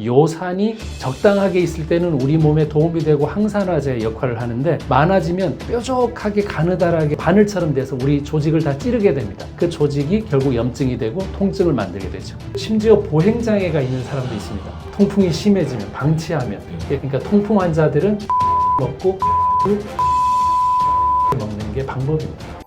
요산이 적당하게 있을 때는 우리 몸에 도움이 되고 항산화제 역할을 하는데 많아지면 뾰족하게 가느다랗게 바늘처럼 돼서 우리 조직을 다 찌르게 됩니다. 그 조직이 결국 염증이 되고 통증을 만들게 되죠. 심지어 보행장애가 있는 사람도 있습니다. 통풍이 심해지면, 방치하면. 그러니까 통풍 환자들은 먹고 먹는 게 방법입니다.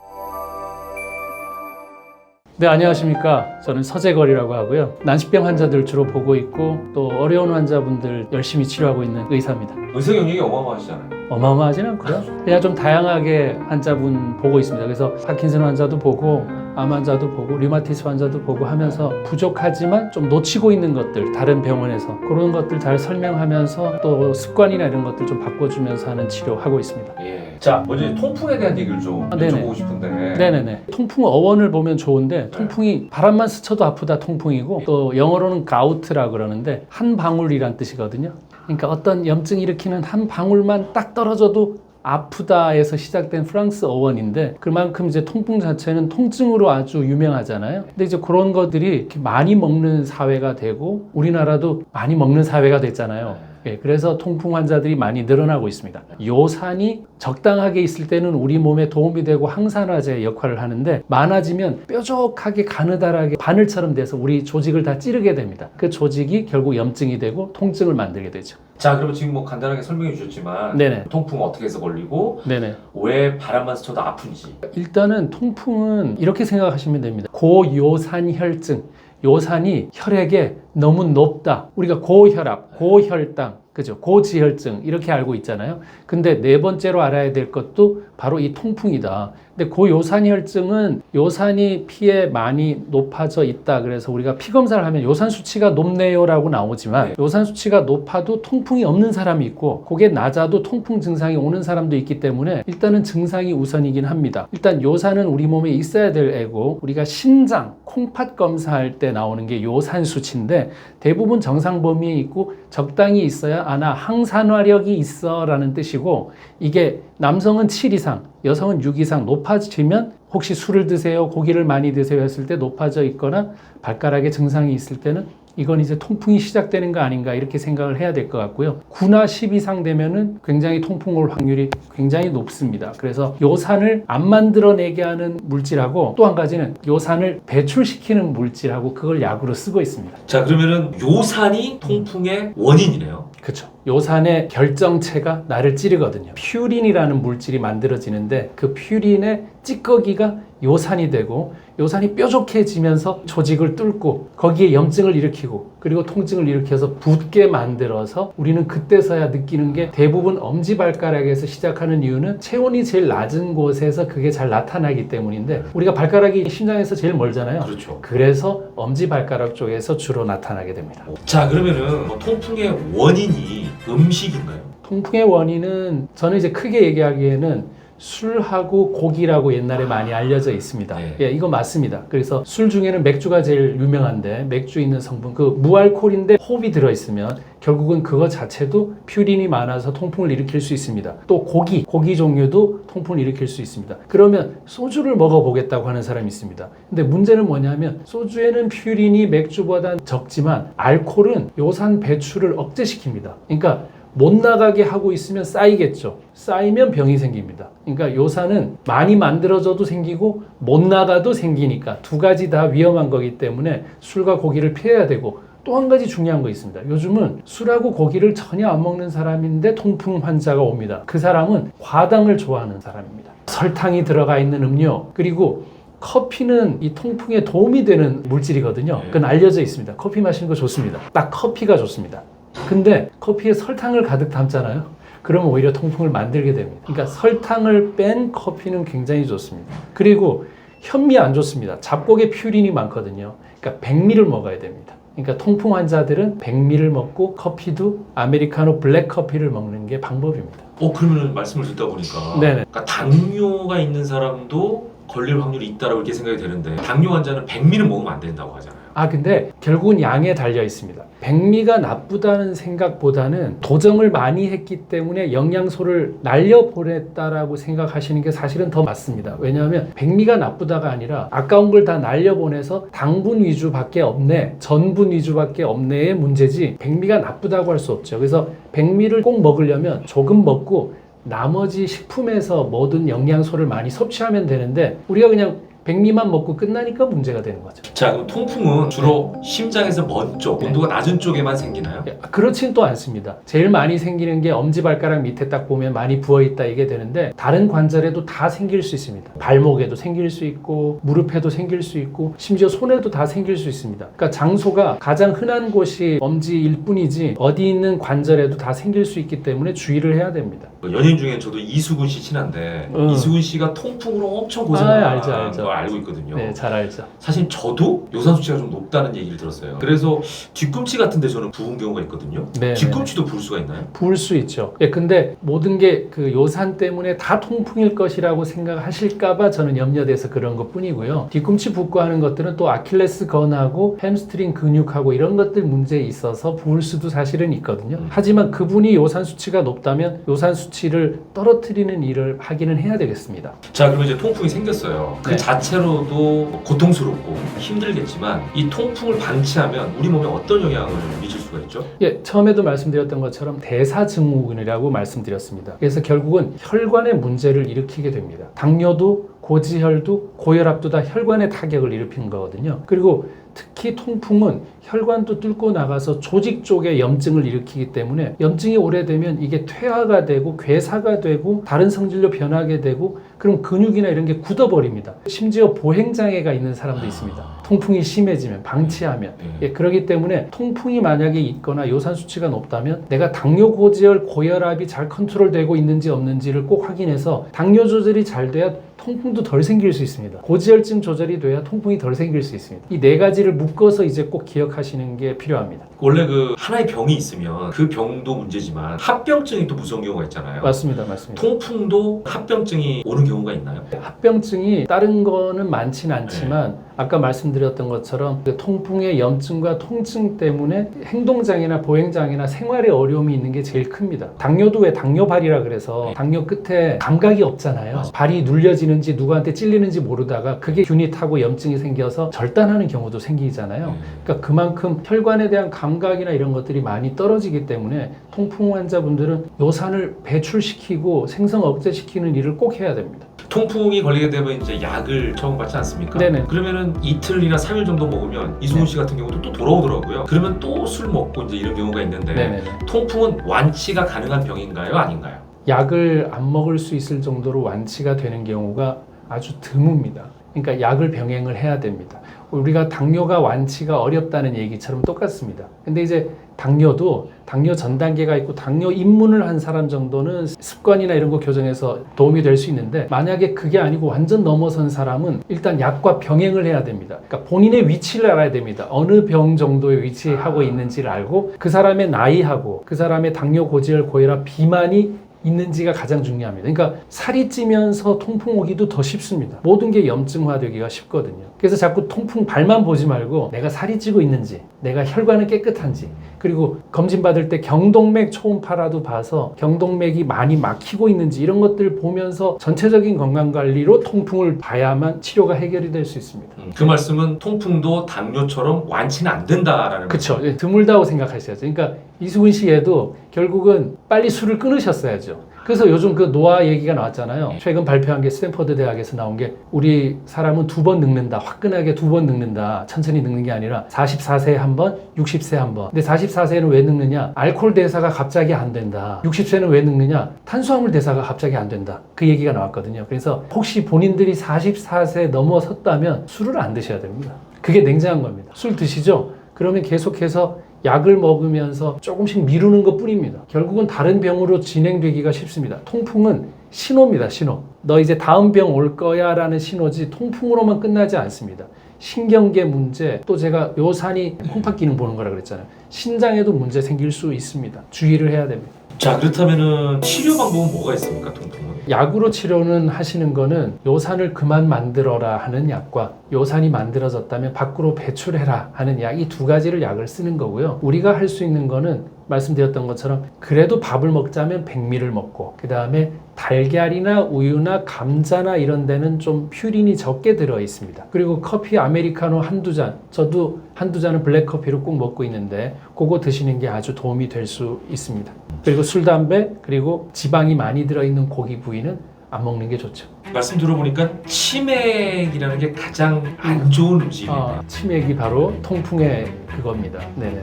네, 안녕하십니까. 저는 서재걸이라고 하고요. 난치병 환자들 주로 보고 있고 또 어려운 환자분들 열심히 치료하고 있는 의사입니다. 의사 경력이 어마어마하시잖아요. 어마어마하진 않고요. 그냥 좀 다양하게 환자분 보고 있습니다. 그래서 파킨슨 환자도 보고 암 환자도 보고 류마티스 환자도 보고 하면서 부족하지만 좀 놓치고 있는 것들 다른 병원에서 그런 것들 잘 설명하면서 또 습관이나 이런 것들 좀 바꿔주면서 하는 치료하고 있습니다. 예. 자, 먼저 통풍에 대한 얘기를 좀 네네. 여쭤보고 싶은데. 네네네. 통풍 어원을 보면 좋은데 통풍이 바람만 스쳐도 아프다 통풍이고 또 영어로는 가우트라 그러는데 한 방울이란 뜻이거든요. 그러니까 어떤 염증 일으키는 한 방울만 딱 떨어져도 아프다에서 시작된 프랑스 어원인데 그만큼 이제 통풍 자체는 통증으로 아주 유명하잖아요. 근데 이제 그런 것들이 이렇게 많이 먹는 사회가 되고 우리나라도 많이 먹는 사회가 됐잖아요. 예, 그래서 통풍 환자들이 많이 늘어나고 있습니다. 요산이 적당하게 있을 때는 우리 몸에 도움이 되고 항산화제 역할을 하는데 많아지면 뾰족하게 가느다랗게 바늘처럼 돼서 우리 조직을 다 찌르게 됩니다. 그 조직이 결국 염증이 되고 통증을 만들게 되죠. 자, 그러면 지금 뭐 간단하게 설명해 주셨지만 네네. 통풍 어떻게 해서 걸리고 네네. 왜 바람만 스쳐도 아픈지. 일단은 통풍은 이렇게 생각하시면 됩니다. 고요산혈증. 요산이 혈액에 너무 높다. 우리가 고혈압, 고혈당, 그죠? 고지혈증 이렇게 알고 있잖아요. 근데 네 번째로 알아야 될 것도 바로 이 통풍이다. 근데 고요산혈증은 요산이 피에 많이 높아져 있다. 그래서 우리가 피 검사를 하면 요산 수치가 높네요라고 나오지만 요산 수치가 높아도 통풍이 없는 사람이 있고 그게 낮아도 통풍 증상이 오는 사람도 있기 때문에 일단은 증상이 우선이긴 합니다. 일단 요산은 우리 몸에 있어야 될 애고 우리가 신장, 콩팥 검사할 때 나오는 게 요산 수치인데 대부분 정상 범위에 있고 적당히 있어야 나 항산화력이 있어 라는 뜻이고 이게 남성은 7 이상, 여성은 6 이상 높아지면 혹시 술을 드세요, 고기를 많이 드세요 했을 때 높아져 있거나 발가락에 증상이 있을 때는 이건 이제 통풍이 시작되는 거 아닌가 이렇게 생각을 해야 될 것 같고요. 9나 10 이상 되면은 굉장히 통풍 올 확률이 굉장히 높습니다. 그래서 요산을 안 만들어내게 하는 물질하고 또 한 가지는 요산을 배출시키는 물질하고 그걸 약으로 쓰고 있습니다. 자, 그러면은 요산이 통풍의 원인이네요. 그렇죠. 요산의 결정체가 나를 찌르거든요. 퓨린이라는 물질이 만들어지는데 그 퓨린의 찌꺼기가 요산이 되고 요산이 뾰족해지면서 조직을 뚫고 거기에 염증을 일으키고 그리고 통증을 일으켜서 붓게 만들어서 우리는 그때서야 느끼는 게 대부분 엄지발가락에서 시작하는 이유는 체온이 제일 낮은 곳에서 그게 잘 나타나기 때문인데 우리가 발가락이 심장에서 제일 멀잖아요. 그렇죠. 그래서 엄지발가락 쪽에서 주로 나타나게 됩니다. 자, 그러면은 뭐 통풍의 원인이 음식인가요? 통풍의 원인은 저는 이제 크게 얘기하기에는 술하고 고기라고 옛날에 많이 알려져 있습니다. 네. 예, 이거 맞습니다. 그래서 술 중에는 맥주가 제일 유명한데 맥주에 있는 성분 그 무알콜인데 홉이 들어있으면 결국은 그거 자체도 퓨린이 많아서 통풍을 일으킬 수 있습니다. 또 고기 종류도 통풍을 일으킬 수 있습니다. 그러면 소주를 먹어보겠다고 하는 사람이 있습니다. 근데 문제는 뭐냐면 소주에는 퓨린이 맥주보다 적지만 알코올은 요산 배출을 억제시킵니다. 그러니까 못 나가게 하고 있으면 쌓이겠죠. 쌓이면 병이 생깁니다. 그러니까 요산은 많이 만들어져도 생기고 못 나가도 생기니까 두 가지 다 위험한 거기 때문에 술과 고기를 피해야 되고 또 한 가지 중요한 거 있습니다. 요즘은 술하고 고기를 전혀 안 먹는 사람인데 통풍 환자가 옵니다. 그 사람은 과당을 좋아하는 사람입니다. 설탕이 들어가 있는 음료 그리고 커피는 이 통풍에 도움이 되는 물질이거든요. 그건 알려져 있습니다. 커피 마시는 거 좋습니다. 딱 커피가 좋습니다. 근데 커피에 설탕을 가득 담잖아요. 그러면 오히려 통풍을 만들게 됩니다. 그러니까 설탕을 뺀 커피는 굉장히 좋습니다. 그리고 현미 안 좋습니다. 잡곡에 퓨린이 많거든요. 그러니까 백미를 먹어야 됩니다. 그러니까 통풍 환자들은 백미를 먹고 커피도 아메리카노 블랙 커피를 먹는 게 방법입니다. 그러면 말씀을 듣다 보니까 네네. 그러니까 당뇨가 있는 사람도 걸릴 확률이 있다라고 이렇게 생각이 되는데 당뇨 환자는 백미를 먹으면 안 된다고 하잖아요. 근데 결국은 양에 달려 있습니다. 백미가 나쁘다는 생각보다는 도정을 많이 했기 때문에 영양소를 날려보냈다라고 생각하시는 게 사실은 더 맞습니다. 왜냐하면 백미가 나쁘다가 아니라 아까운 걸 다 날려보내서 당분 위주밖에 없네, 전분 위주밖에 없네의 문제지 백미가 나쁘다고 할 수 없죠. 그래서 백미를 꼭 먹으려면 조금 먹고 나머지 식품에서 모든 영양소를 많이 섭취하면 되는데 우리가 그냥 백미만 먹고 끝나니까 문제가 되는 거죠. 자, 그럼 통풍은 주로 심장에서 먼 쪽, 온도가 낮은 쪽에만 생기나요? 그렇진 또 않습니다. 제일 많이 생기는 게 엄지발가락 밑에 딱 보면 많이 부어있다 이게 되는데 다른 관절에도 다 생길 수 있습니다. 발목에도 생길 수 있고 무릎에도 생길 수 있고 심지어 손에도 다 생길 수 있습니다. 그러니까 장소가 가장 흔한 곳이 엄지일 뿐이지 어디 있는 관절에도 다 생길 수 있기 때문에 주의를 해야 됩니다. 연예인 중에 저도 이수근 씨 친한데 이수근 씨가 통풍으로 엄청 고생한 걸 알고 있거든요. 네, 잘 알죠. 사실 저도 요산 수치가 좀 높다는 얘기를 들었어요. 그래서 뒤꿈치 같은 데서는 부은 경우가 있거든요. 네, 뒤꿈치도 부을 수가 있나요? 부을 수 있죠. 근데 모든 게 그 요산 때문에 다 통풍일 것이라고 생각하실까봐 저는 염려돼서 그런 것 뿐이고요. 뒤꿈치 붓고 하는 것들은 또 아킬레스 건하고 햄스트링 근육하고 이런 것들 문제에 있어서 부을 수도 사실은 있거든요. 하지만 그분이 요산 수치가 높다면 요산 수치를 떨어뜨리는 일을 하기는 해야 되겠습니다. 자, 그럼 이제 통풍이 생겼어요. 그 네. 자체로도 고통스럽고 힘들겠지만 이 통풍을 방치하면 우리 몸에 어떤 영향을 미칠 수가 있죠? 처음에도 말씀드렸던 것처럼 대사증후군이라고 말씀드렸습니다. 그래서 결국은 혈관의 문제를 일으키게 됩니다. 당뇨도 고지혈도 고혈압도 다 혈관의 타격을 일으키는 거거든요. 그리고 특히 통풍은 혈관도 뚫고 나가서 조직 쪽에 염증을 일으키기 때문에 염증이 오래되면 이게 퇴화가 되고 괴사가 되고 다른 성질로 변하게 되고 그럼 근육이나 이런 게 굳어버립니다. 심지어 보행장애가 있는 사람도 있습니다. 통풍이 심해지면 방치하면 그렇기 때문에 통풍이 만약에 있거나 요산 수치가 높다면 내가 당뇨 고지혈 고혈압이 잘 컨트롤되고 있는지 없는지를 꼭 확인해서 당뇨 조절이 잘 돼야 통풍도 덜 생길 수 있습니다. 고지혈증 조절이 돼야 통풍이 덜 생길 수 있습니다. 이 네 가지를 묶어서 이제 꼭 기억하시는 게 필요합니다. 원래 그 하나의 병이 있으면 그 병도 문제지만 합병증이 또 무서운 경우가 있잖아요. 맞습니다. 통풍도 합병증이 오는 경우가 있나요? 합병증이 다른 거는 많지는 않지만 아까 말씀드렸던 것처럼 그 통풍의 염증과 통증 때문에 행동장애나 보행장애나 생활에 어려움이 있는 게 제일 큽니다. 당뇨도 왜 당뇨발이라 그래서 당뇨 끝에 감각이 없잖아요. 발이 눌려지는지 누구한테 찔리는지 모르다가 그게 균이 타고 염증이 생겨서 절단하는 경우도 생기잖아요. 그러니까 그만큼 혈관에 대한 감각이나 이런 것들이 많이 떨어지기 때문에 통풍 환자분들은 요산을 배출시키고 생성 억제시키는 일을 꼭 해야 됩니다. 통풍이 걸리게 되면 이제 약을 처방받지 않습니까? 네네. 그러면은 이틀이나 3일 정도 먹으면 이수근 씨 같은 경우도 또 돌아오더라고요. 그러면 또 술 먹고 이제 이런 경우가 있는데 네네네. 통풍은 완치가 가능한 병인가요? 아닌가요? 약을 안 먹을 수 있을 정도로 완치가 되는 경우가 아주 드뭅니다. 그러니까 약을 병행을 해야 됩니다. 우리가 당뇨가 완치가 어렵다는 얘기처럼 똑같습니다. 근데 이제 당뇨도 당뇨 전 단계가 있고 당뇨 입문을 한 사람 정도는 습관이나 이런 거 교정해서 도움이 될 수 있는데 만약에 그게 아니고 완전 넘어선 사람은 일단 약과 병행을 해야 됩니다. 그러니까 본인의 위치를 알아야 됩니다. 어느 병 정도에 위치하고 있는지를 알고 그 사람의 나이하고 그 사람의 당뇨, 고지혈, 고혈압, 비만이 있는지가 가장 중요합니다. 그러니까 살이 찌면서 통풍 오기도 더 쉽습니다. 모든 게 염증화되기가 쉽거든요. 그래서 자꾸 통풍 발만 보지 말고 내가 살이 찌고 있는지, 내가 혈관은 깨끗한지, 그리고 검진 받을 때 경동맥 초음파라도 봐서 경동맥이 많이 막히고 있는지 이런 것들 보면서 전체적인 건강관리로 통풍을 봐야만 치료가 해결이 될 수 있습니다. 그 말씀은 통풍도 당뇨처럼 완치는 안 된다라는 그렇죠. 드물다고 생각하셔야죠. 그러니까 이수근 씨에도 결국은 빨리 술을 끊으셨어야죠. 그래서 요즘 그 노화 얘기가 나왔잖아요. 최근 발표한 게 스탠퍼드 대학에서 나온 게 우리 사람은 2번 늙는다. 화끈하게 2번 늙는다. 천천히 늙는 게 아니라 44세에 한 번, 60세에 한 번. 근데 44세는 왜 늙느냐? 알코올 대사가 갑자기 안 된다. 60세는 왜 늙느냐? 탄수화물 대사가 갑자기 안 된다. 그 얘기가 나왔거든요. 그래서 혹시 본인들이 44세 넘어섰다면 술을 안 드셔야 됩니다. 그게 냉정한 겁니다. 술 드시죠? 그러면 계속해서 약을 먹으면서 조금씩 미루는 것 뿐입니다. 결국은 다른 병으로 진행되기가 쉽습니다. 통풍은 신호입니다. 신호. 너 이제 다음 병 올 거야 라는 신호지 통풍으로만 끝나지 않습니다. 신경계 문제, 또 제가 요산이 콩팥 기능 보는 거라 그랬잖아요. 신장에도 문제 생길 수 있습니다. 주의를 해야 됩니다. 자, 그렇다면은 치료 방법은 뭐가 있습니까, 통풍은? 약으로 치료는 하시는 거는 요산을 그만 만들어라 하는 약과 요산이 만들어졌다면 밖으로 배출해라 하는 약, 이 두 가지를 약을 쓰는 거고요. 우리가 할 수 있는 거는 말씀드렸던 것처럼 그래도 밥을 먹자면 백미를 먹고, 그 다음에 달걀이나 우유나 감자나 이런 데는 좀 퓨린이 적게 들어 있습니다. 그리고 커피 아메리카노 한두 잔, 저도 한두 잔은 블랙커피를 꼭 먹고 있는데 그거 드시는 게 아주 도움이 될 수 있습니다. 그리고 술, 담배, 그리고 지방이 많이 들어있는 고기 부위는 안 먹는 게 좋죠. 말씀 들어보니까 치맥이라는 게 가장 안 좋은 음식입니다. 치맥이 바로 통풍의 그겁니다. 네네.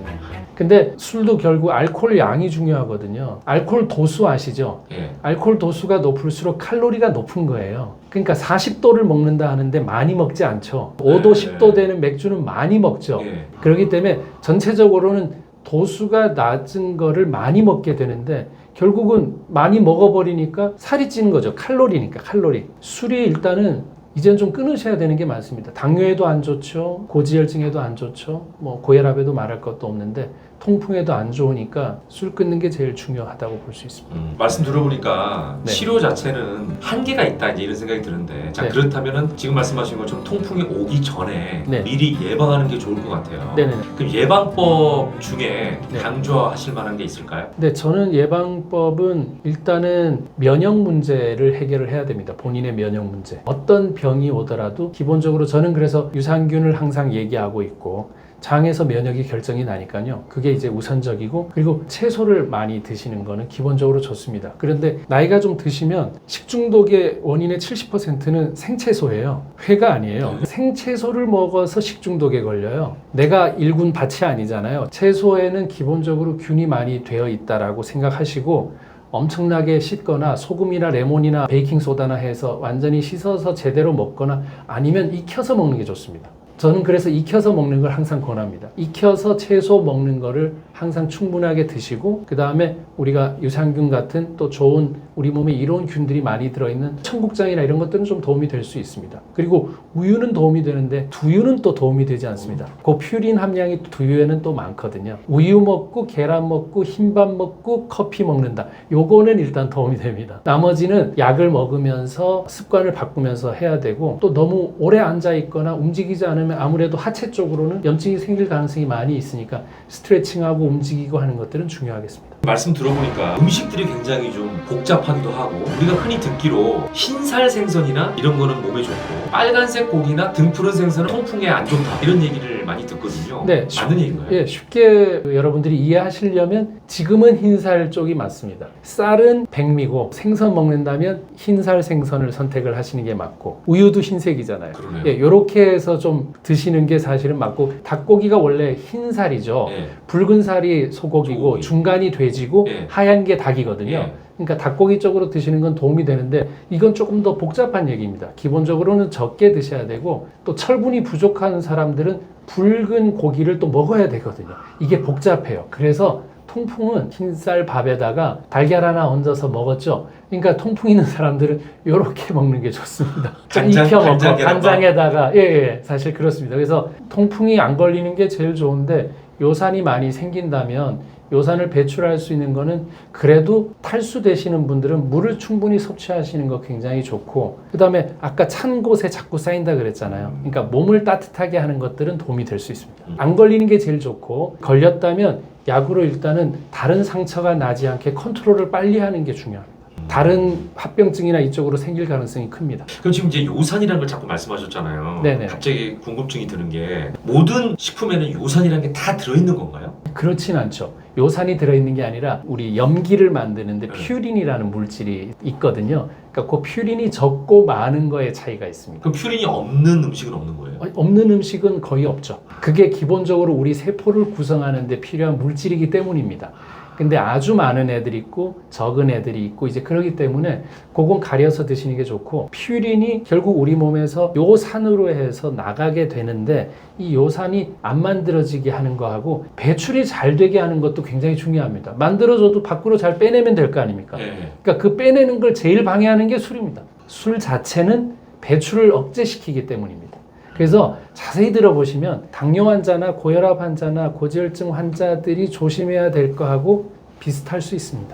근데 술도 결국 알코올 양이 중요하거든요. 알코올 도수 아시죠? 예. 알코올 도수가 높을수록 칼로리가 높은 거예요. 그러니까 40도를 먹는다 하는데 많이 먹지 않죠. 5도, 10도 되는 맥주는 많이 먹죠. 예. 그렇기 때문에 전체적으로는 도수가 낮은 거를 많이 먹게 되는데 결국은 많이 먹어버리니까 살이 찌는 거죠. 칼로리니까, 칼로리. 술이 일단은 이제는 좀 끊으셔야 되는 게 많습니다. 당뇨에도 안 좋죠. 고지혈증에도 안 좋죠. 뭐 고혈압에도 말할 것도 없는데 통풍에도 안 좋으니까 술 끊는 게 제일 중요하다고 볼 수 있습니다. 말씀 들어보니까 네. 치료 자체는 한계가 있다 이제 이런 생각이 드는데, 자 네. 그렇다면은 지금 말씀하신 것처럼 통풍이 오기 전에 네. 미리 예방하는 게 좋을 것 같아요. 네네. 그럼 예방법 중에 네. 강조하실 만한 게 있을까요? 네, 저는 예방법은 일단은 면역 문제를 해결을 해야 됩니다. 본인의 면역 문제. 어떤 병이 오더라도 기본적으로 저는 그래서 유산균을 항상 얘기하고 있고, 장에서 면역이 결정이 나니까요. 그게 이제 우선적이고, 그리고 채소를 많이 드시는 거는 기본적으로 좋습니다. 그런데 나이가 좀 드시면 식중독의 원인의 70%는 생채소예요. 회가 아니에요. 생채소를 먹어서 식중독에 걸려요. 내가 일군 밭이 아니잖아요. 채소에는 기본적으로 균이 많이 되어 있다라고 생각하시고, 엄청나게 씻거나 소금이나 레몬이나 베이킹소다나 해서 완전히 씻어서 제대로 먹거나 아니면 익혀서 먹는 게 좋습니다. 저는 그래서 익혀서 먹는 걸 항상 권합니다. 익혀서 채소 먹는 거를 항상 충분하게 드시고, 그 다음에 우리가 유산균 같은 또 좋은 우리 몸에 이로운 균들이 많이 들어있는 청국장이나 이런 것들은 좀 도움이 될 수 있습니다. 그리고 우유는 도움이 되는데 두유는 또 도움이 되지 않습니다. 그 퓨린 함량이 두유에는 또 많거든요. 우유 먹고 계란 먹고 흰밥 먹고 커피 먹는다. 요거는 일단 도움이 됩니다. 나머지는 약을 먹으면서 습관을 바꾸면서 해야 되고, 또 너무 오래 앉아 있거나 움직이지 않으면 아무래도 하체 쪽으로는 염증이 생길 가능성이 많이 있으니까 스트레칭하고 움직이고 하는 것들은 중요하겠습니다. 말씀 들어보니까 음식들이 굉장히 좀 복잡하기도 하고, 우리가 흔히 듣기로 흰살 생선이나 이런 거는 몸에 좋고 빨간색 고기나 등푸른 생선은 통풍에 안 좋다 이런 얘기를 많이 듣거든요. 네, 맞는 얘기인가요? 예, 쉽게 여러분들이 이해하시려면 지금은 흰살 쪽이 맞습니다. 쌀은 백미고 생선 먹는다면 흰살 생선을 선택을 하시는 게 맞고, 우유도 흰색이잖아요. 그러네요. 예, 요렇게 해서 좀 드시는 게 사실은 맞고, 닭고기가 원래 흰살이죠. 예. 붉은 살이 소고기고 소고기. 중간이 돼지고 예. 하얀 게 닭이거든요. 예. 그러니까 닭고기 쪽으로 드시는 건 도움이 되는데 이건 조금 더 복잡한 얘기입니다. 기본적으로는 적게 드셔야 되고, 또 철분이 부족한 사람들은 붉은 고기를 또 먹어야 되거든요. 이게 복잡해요. 그래서 통풍은 흰쌀 밥에다가 달걀 하나 얹어서 먹었죠. 그러니까 통풍 있는 사람들은 이렇게 먹는 게 좋습니다. 익혀 먹고 간장에다가 예, 사실 그렇습니다. 그래서 통풍이 안 걸리는 게 제일 좋은데, 요산이 많이 생긴다면 요산을 배출할 수 있는 거는 그래도 탈수되시는 분들은 물을 충분히 섭취하시는 거 굉장히 좋고, 그 다음에 아까 찬 곳에 자꾸 쌓인다 그랬잖아요. 그러니까 몸을 따뜻하게 하는 것들은 도움이 될 수 있습니다. 안 걸리는 게 제일 좋고, 걸렸다면 약으로 일단은 다른 상처가 나지 않게 컨트롤을 빨리 하는 게 중요합니다. 다른 합병증이나 이쪽으로 생길 가능성이 큽니다. 그럼 지금 이제 요산이라는 걸 자꾸 말씀하셨잖아요. 네네. 갑자기 궁금증이 드는 게, 모든 식품에는 요산이라는 게 다 들어있는 건가요? 그렇진 않죠. 요산이 들어있는 게 아니라 우리 염기를 만드는데 네. 퓨린이라는 물질이 있거든요. 그러니까 그 퓨린이 적고 많은 거에 차이가 있습니다. 그럼 퓨린이 없는 음식은 없는 거예요? 없는 음식은 거의 없죠. 그게 기본적으로 우리 세포를 구성하는 데 필요한 물질이기 때문입니다. 근데 아주 많은 애들이 있고 적은 애들이 있고 이제 그러기 때문에 그건 가려서 드시는 게 좋고, 퓨린이 결국 우리 몸에서 요산으로 해서 나가게 되는데, 이 요산이 안 만들어지게 하는 거하고 배출이 잘 되게 하는 것도 굉장히 중요합니다. 만들어져도 밖으로 잘 빼내면 될 거 아닙니까? 네. 그러니까 그 빼내는 걸 제일 방해하는 게 술입니다. 술 자체는 배출을 억제시키기 때문입니다. 그래서 자세히 들어보시면 당뇨 환자나 고혈압 환자나 고지혈증 환자들이 조심해야 될 거하고 비슷할 수 있습니다.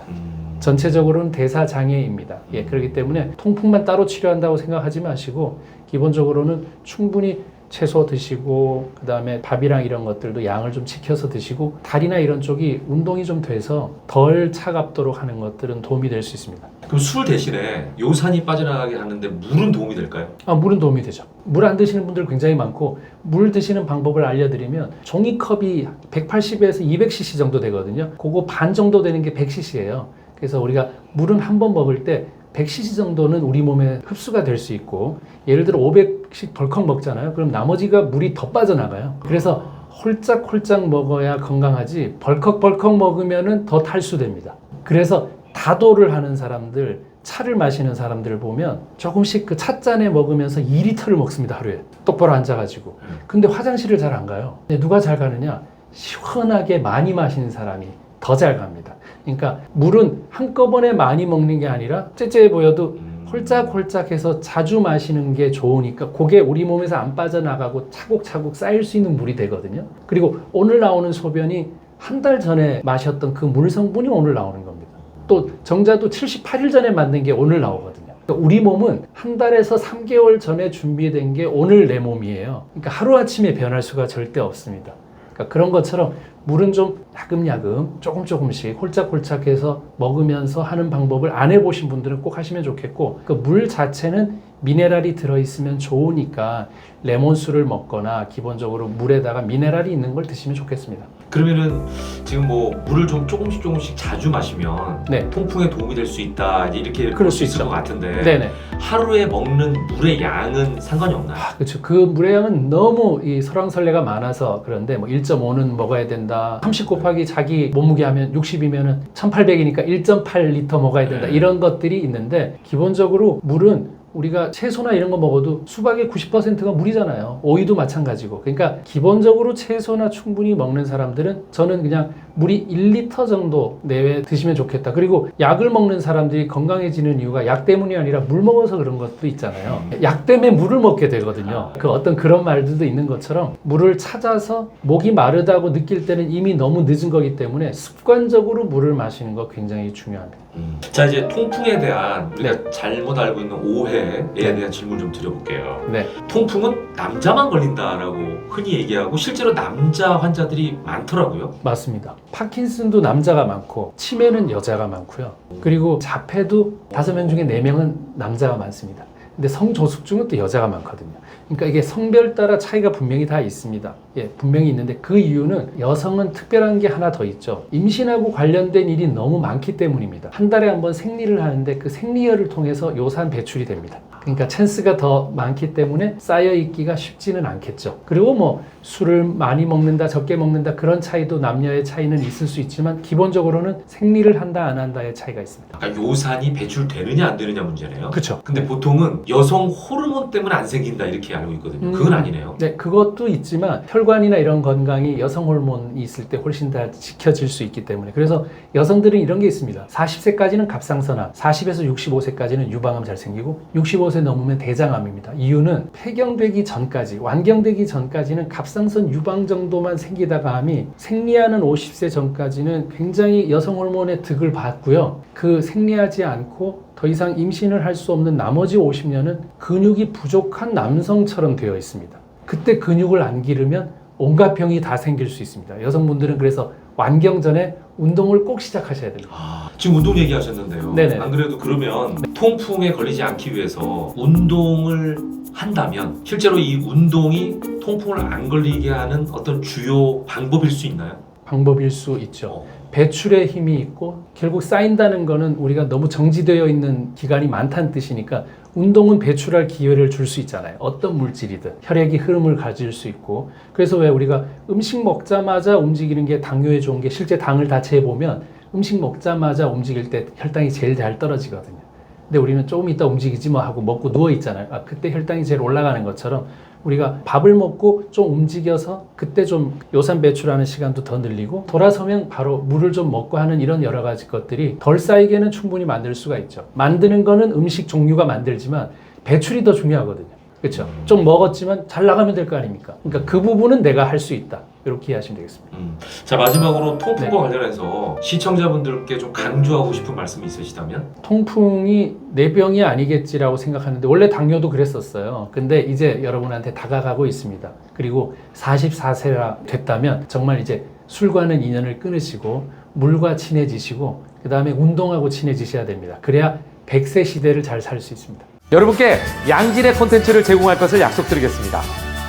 전체적으로는 대사장애입니다. 예, 그렇기 때문에 통풍만 따로 치료한다고 생각하지 마시고 기본적으로는 충분히 채소 드시고 그다음에 밥이랑 이런 것들도 양을 좀 지켜서 드시고 다리나 이런 쪽이 운동이 좀 돼서 덜 차갑도록 하는 것들은 도움이 될 수 있습니다. 그럼 술 대신에 요산이 빠져나가게 하는데 물은 도움이 될까요? 물은 도움이 되죠. 물 안 드시는 분들 굉장히 많고 물 드시는 방법을 알려드리면 종이컵이 180에서 200cc 정도 되거든요. 그거 반 정도 되는 게 100cc예요. 그래서 우리가 물은 한 번 먹을 때 100cc 정도는 우리 몸에 흡수가 될 수 있고 예를 들어 500씩 덜컥 먹잖아요. 그럼 나머지가 물이 더 빠져나가요. 그래서 홀짝홀짝 먹어야 건강하지 벌컥벌컥 먹으면은 더 탈수됩니다. 그래서 다도를 하는 사람들, 차를 마시는 사람들을 보면 조금씩 그 찻잔에 먹으면서 2리터를 먹습니다, 하루에. 똑바로 앉아가지고. 근데 화장실을 잘 안 가요. 근데 누가 잘 가느냐? 시원하게 많이 마시는 사람이 더 잘 갑니다. 그러니까 물은 한꺼번에 많이 먹는 게 아니라 째째해 보여도 홀짝홀짝해서 자주 마시는 게 좋으니까 그게 우리 몸에서 안 빠져나가고 차곡차곡 쌓일 수 있는 물이 되거든요. 그리고 오늘 나오는 소변이 한 달 전에 마셨던 그 물 성분이 오늘 나오는 겁니다. 또 정자도 78일 전에 만든 게 오늘 나오거든요. 그러니까 우리 몸은 한 달에서 3개월 전에 준비된 게 오늘 내 몸이에요. 그러니까 하루아침에 변할 수가 절대 없습니다. 그러니까 그런 것처럼 물은 좀 야금야금 조금씩 홀짝홀짝해서 먹으면서 하는 방법을 안 해보신 분들은 꼭 하시면 좋겠고 그 물 자체는 미네랄이 들어있으면 좋으니까 레몬수를 먹거나 기본적으로 물에다가 미네랄이 있는 걸 드시면 좋겠습니다. 그러면은 지금 뭐 물을 좀 조금씩 자주 마시면 네. 통풍에 도움이 될 수 있다 이렇게 그럴 볼 수 수 있을 있죠. 것 같은데 네네. 하루에 먹는 물의 양은 상관이 없나요? 그렇죠. 그 물의 양은 너무 이 설왕설래가 많아서 그런데 뭐 1.5는 먹어야 된다. 30 곱하기 자기 몸무게 하면 60이면은 1800이니까 1.8리터 먹어야 된다. 이런 것들이 있는데 기본적으로 물은 우리가 채소나 이런 거 먹어도 수박의 90%가 물이잖아요. 오이도 마찬가지고. 그러니까 기본적으로 채소나 충분히 먹는 사람들은 저는 그냥 물이 1리터 정도 내외 드시면 좋겠다. 그리고 약을 먹는 사람들이 건강해지는 이유가 약 때문이 아니라 물 먹어서 그런 것도 있잖아요. 약 때문에 물을 먹게 되거든요. 그 어떤 그런 말들도 있는 것처럼 물을 찾아서 목이 마르다고 느낄 때는 이미 너무 늦은 거기 때문에 습관적으로 물을 마시는 거 굉장히 중요합니다. 자 이제 통풍에 대한 우리가 잘못 알고 있는 오해에 대한 질문 좀 드려볼게요. 네. 통풍은 남자만 걸린다라고 흔히 얘기하고 실제로 남자 환자들이 많더라고요. 맞습니다. 파킨슨도 남자가 많고 치매는 여자가 많고요. 그리고 자폐도 5명 중에 4명은 남자가 많습니다. 근데 성조숙증은 또 여자가 많거든요. 그러니까 이게 성별 따라 차이가 분명히 다 있습니다. 예, 분명히 있는데 그 이유는 여성은 특별한 게 하나 더 있죠. 임신하고 관련된 일이 너무 많기 때문입니다. 한 달에 한 번 생리를 하는데 그 생리혈을 통해서 요산 배출이 됩니다. 그러니까 찬스가 더 많기 때문에 쌓여있기가 쉽지는 않겠죠. 그리고 뭐 술을 많이 먹는다 적게 먹는다 그런 차이도 남녀의 차이는 있을 수 있지만 기본적으로는 생리를 한다 안 한다의 차이가 있습니다. 그러니까 요산이 배출되느냐 안 되느냐 문제네요. 그렇죠. 근데 보통은 여성 호르몬 때문에 안 생긴다 이렇게 알고 있거든요. 그건 아니네요. 네, 그것도 있지만 혈관이나 이런 건강이 여성 호르몬이 있을 때 훨씬 다 지켜질 수 있기 때문에 그래서 여성들은 이런 게 있습니다. 40세까지는 갑상선암, 40에서 65세까지는 유방암 잘 생기고 65세 넘으면 대장암입니다. 이유는 폐경되기 전까지, 완경되기 전까지는 갑상선 유방 정도만 생기다가 암이 생리하는 50세 전까지는 굉장히 여성 호르몬의 득을 받고요. 그 생리하지 않고 더 이상 임신을 할 수 없는 나머지 50년은 근육이 부족한 남성처럼 되어 있습니다. 그때 근육을 안 기르면 온갖 병이 다 생길 수 있습니다. 여성분들은 그래서 완경 전에 운동을 꼭 시작하셔야 됩니다. 지금 운동 얘기하셨는데요. 네네. 안 그래도 그러면 통풍에 걸리지 않기 위해서 운동을 한다면 실제로 이 운동이 통풍을 안 걸리게 하는 어떤 주요 방법일 수 있나요? 방법일 수 있죠. 배출의 힘이 있고 결국 쌓인다는 거는 우리가 너무 정지되어 있는 기간이 많다는 뜻이니까 운동은 배출할 기회를 줄 수 있잖아요. 어떤 물질이든 혈액이 흐름을 가질 수 있고 그래서 왜 우리가 음식 먹자마자 움직이는 게 당뇨에 좋은 게 실제 당을 다 재보면 음식 먹자마자 움직일 때 혈당이 제일 잘 떨어지거든요. 근데 우리는 조금 이따 움직이지 뭐 하고 먹고 누워 있잖아요. 그때 혈당이 제일 올라가는 것처럼 우리가 밥을 먹고 좀 움직여서 그때 좀 요산 배출하는 시간도 더 늘리고 돌아서면 바로 물을 좀 먹고 하는 이런 여러 가지 것들이 덜 쌓이게는 충분히 만들 수가 있죠. 만드는 거는 음식 종류가 만들지만 배출이 더 중요하거든요. 그렇죠? 좀 먹었지만 잘 나가면 될 거 아닙니까? 그러니까 그 부분은 내가 할 수 있다. 이렇게 이해하시면 되겠습니다. 자, 마지막으로 통풍과 네. 관련해서 시청자분들께 좀 강조하고 싶은 말씀이 있으시다면? 통풍이 내 병이 아니겠지라고 생각하는데 원래 당뇨도 그랬었어요. 근데 이제 여러분한테 다가가고 있습니다. 그리고 44세가 됐다면 정말 이제 술과는 인연을 끊으시고 물과 친해지시고 그 다음에 운동하고 친해지셔야 됩니다. 그래야 100세 시대를 잘 살 수 있습니다. 여러분께 양질의 콘텐츠를 제공할 것을 약속드리겠습니다.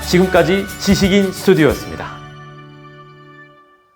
지금까지 지식인 스튜디오였습니다.